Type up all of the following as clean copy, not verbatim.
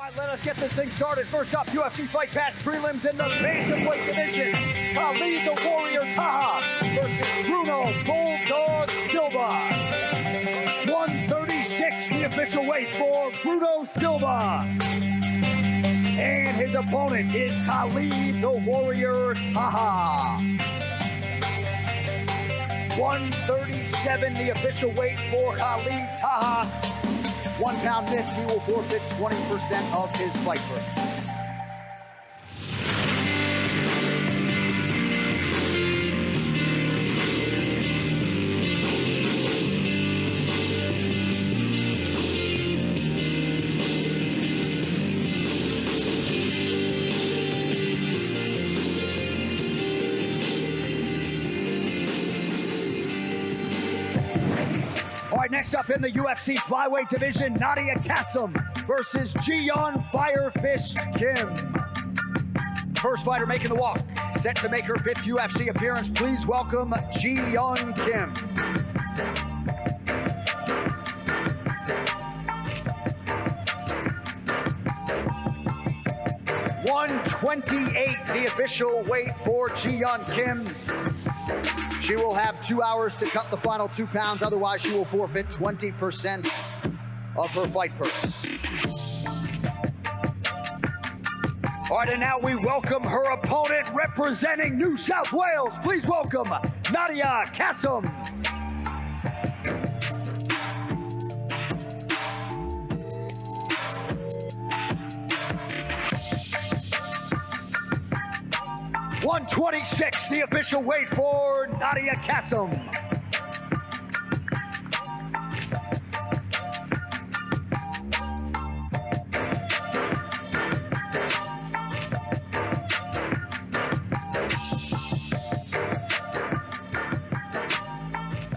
right, let us get this thing started. First up, UFC Fight Pass prelims in the bantamweight division. Khalid the Warrior Taha versus Bruno Bulldog Silva. 136, the official weight for Bruno Silva. And his opponent is Khalid the Warrior Taha. 137, the official weight for Khalid Taha. 1 pound miss, he will forfeit 20% of his fight purse. All right, next up in the UFC flyweight division, Nadia Kassem versus Ji-yeon Firefist Kim. First fighter making the walk, set to make her 5th UFC appearance. Please welcome Ji-yeon Kim. $128, the official weight for Ji-yeon Kim. She will have 2 hours to cut the final 2 pounds, otherwise she will forfeit 20% of her fight purse. All right, and now we welcome her opponent representing New South Wales. Please welcome Nadia Kassem. $126, the official weight for Nadia Kassem.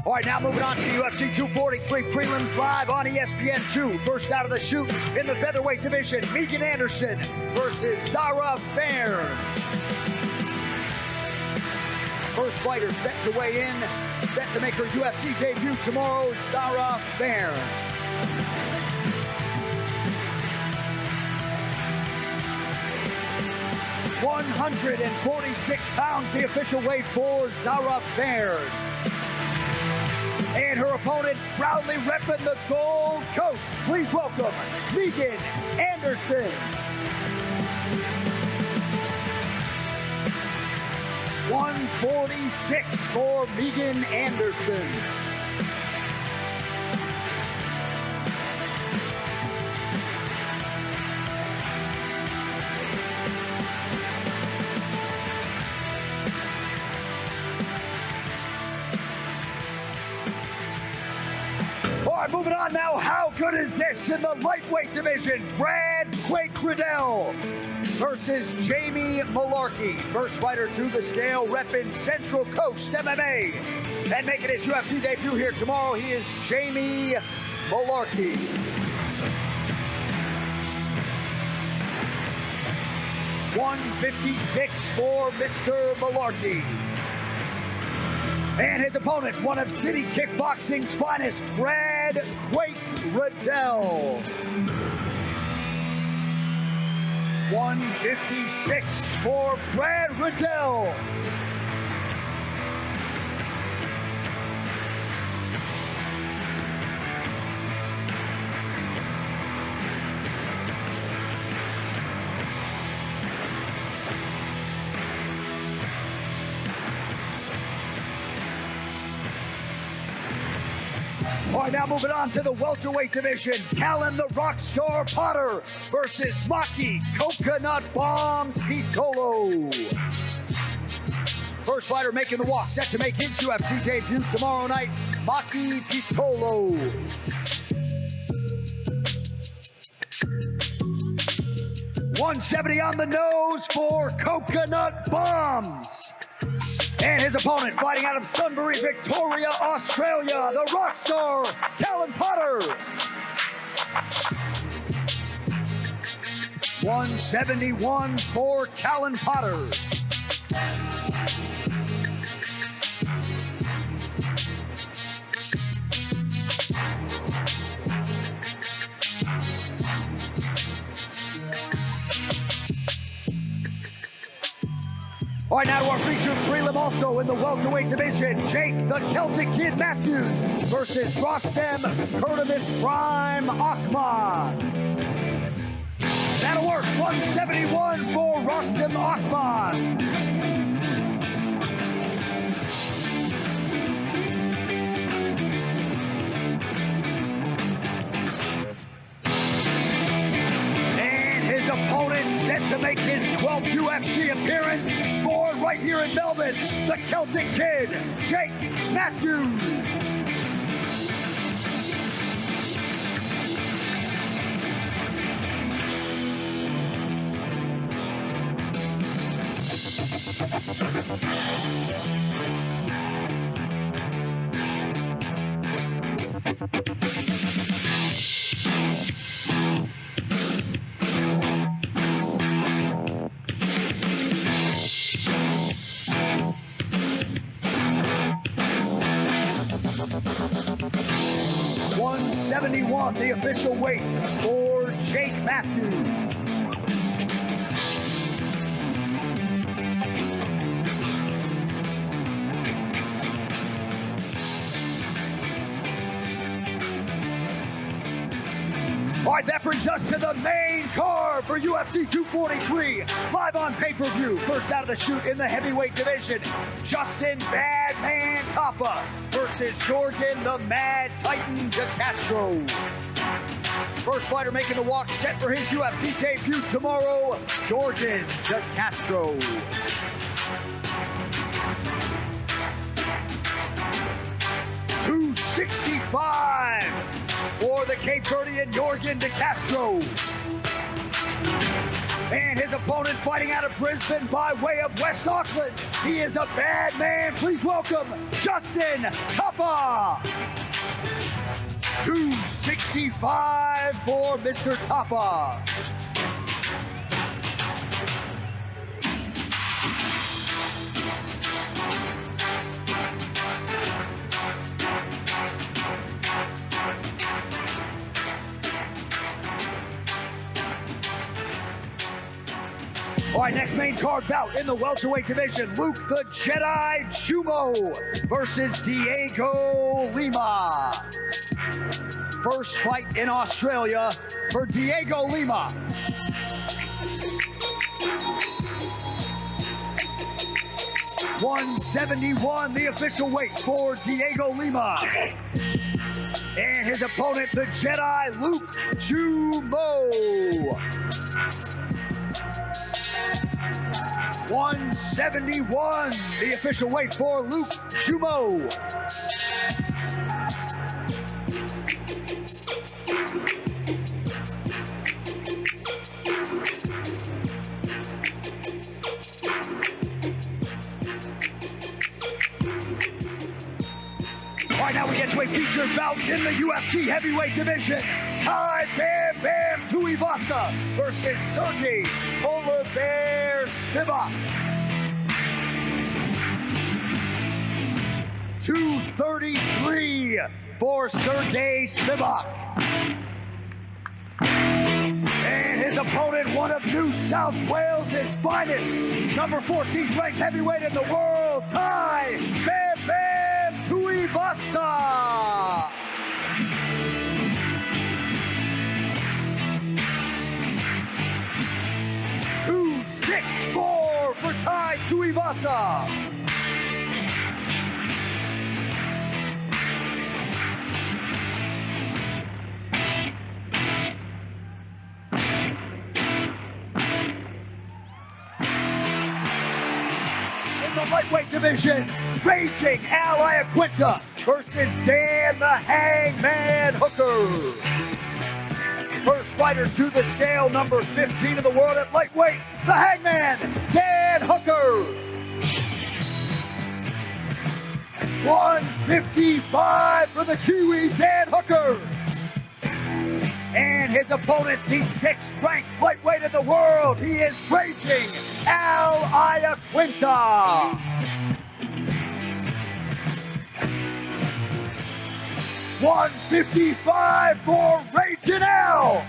All right, now moving on to the UFC 243 prelims live on ESPN2. First out of the chute in the featherweight division, Megan Anderson versus Zara Fairn. First fighter set to weigh in, set to make her UFC debut tomorrow, Zara Fairn. £146, the official weight for Zara Fairn. And her opponent proudly repping the Gold Coast. Please welcome Megan Anderson. $146 for Megan Anderson. All right, moving on now. How good is this in the lightweight division? Brad Quake Riddell versus Jamie Malarkey. First fighter to the scale, repping Central Coast MMA. And making his UFC debut here tomorrow, he is Jamie Malarkey. $156 for Mr. Malarkey. And his opponent, one of City Kickboxing's finest, Brad Quake Riddell. $156 for Brad Riddell. All right, now moving on to the welterweight division. Callum the Rockstar Potter versus Maki Coconut Bombs Pitolo. First fighter making the walk, set to make his UFC debut tomorrow night, Maki Pitolo. $170 on the nose for Coconut Bombs. And his opponent, fighting out of Sunbury, Victoria, Australia, the Rockstar, Callum Potter. $171 for Callum Potter. All right, now to our featured prelim also in the welterweight division. Jake the Celtic Kid Matthews versus Rostem Kurtamis Prime Akman. That'll work. 171 for Rostem Akman. Opponent set to make his 12th UFC appearance, born right here in Melbourne, the Celtic Kid, Jake Matthews. The official weight for Jake Matthews. All right, that brings us to the main card for UFC 243, live on pay-per-view. First out of the chute in the heavyweight division, Justin Badman Tapa versus Jorgen the Mad Titan De Castro. First fighter making the walk, set for his UFC debut tomorrow, Jorgen De Castro. $265 for the Cape Verdean Jorgen De Castro. And his opponent fighting out of Brisbane by way of West Auckland. He is a bad man. Please welcome Justin Tapa. $265 for Mr. Tapa. All right, next main card bout in the welterweight division. Luke the Jedi Jumo versus Diego Lima. First fight in Australia for Diego Lima. $171, the official weight for Diego Lima. And his opponent, the Jedi Luke Jumo. $171, the official weight for Luke Jumo. All right, now we get to a featured bout in the UFC heavyweight division. Tai Bam Bam Tuivasa versus Sergey Polar Bear Spivak. $233 for Sergey Spivak. And his opponent, one of New South Wales' finest, number 14th ranked heavyweight in the world, Tai Bam Bam Tuivasa. $264 for Tai Tuivasa. The lightweight division, raging Al Iaquinta versus Dan the Hangman Hooker. First fighter to the scale, number 15 in the world at lightweight, the Hangman, Dan Hooker. $155 for the Kiwi, Dan Hooker. And his opponent, the 6th ranked lightweight in the world, he is raging Al Iaquinta. $155 for Raging Al.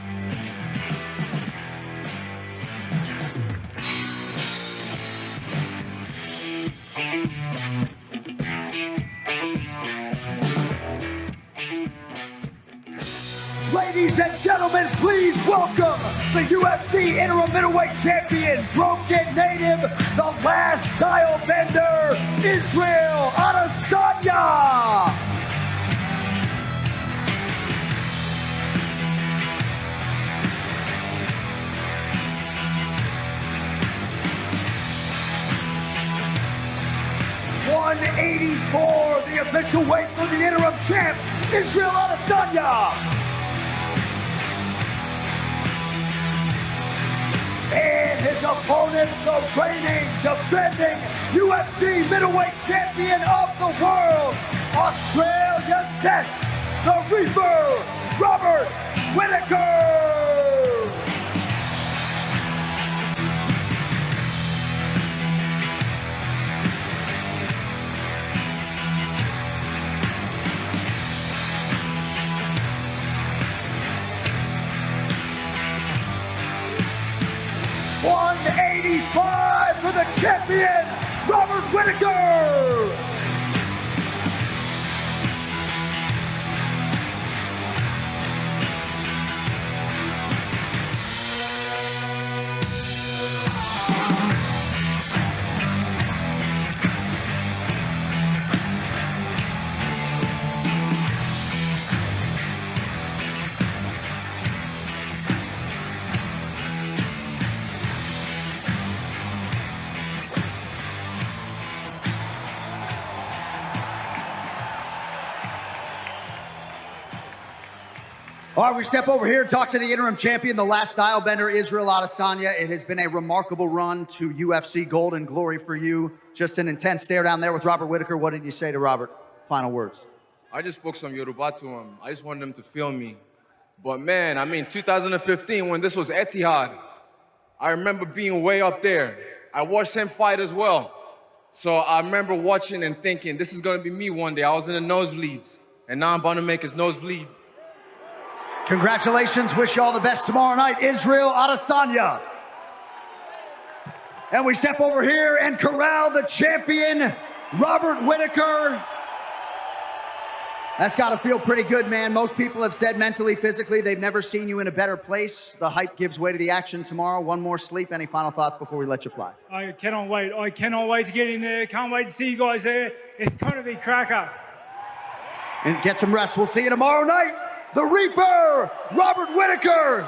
please welcome the UFC Interim Middleweight Champion, Broken Native, the last style bender, Israel Adesanya. $184, the official weight for the interim champ, Israel Adesanya. And his opponent, the reigning, defending UFC middleweight champion of the world, Australia's best, the Reaper, Robert Whittaker. $185 for the champion, Robert Whittaker. All right, we step over here and talk to the interim champion, the last style bender, Israel Adesanya. It has been a remarkable run to UFC gold and glory for you. Just an intense stare down there with Robert Whittaker. What did you say to Robert? Final words. I just spoke some Yoruba to him. I just wanted him to feel me. But man, I mean, 2015, when this was Etihad, I remember being way up there. I watched him fight as well. So I remember watching and thinking, this is going to be me one day. I was in the nosebleeds, and now I'm about to make his nose bleed. Congratulations. Wish you all the best tomorrow night, Israel Adesanya. And we step over here and corral the champion, Robert Whittaker. That's got to feel pretty good, man. Most people have said mentally, physically, they've never seen you in a better place. The hype gives way to the action tomorrow. One more sleep. Any final thoughts before we let you fly? I cannot wait. I cannot wait to get in there. Can't wait to see you guys there. It's going to be cracker. And get some rest. We'll see you tomorrow night. The Reaper, Robert Whittaker.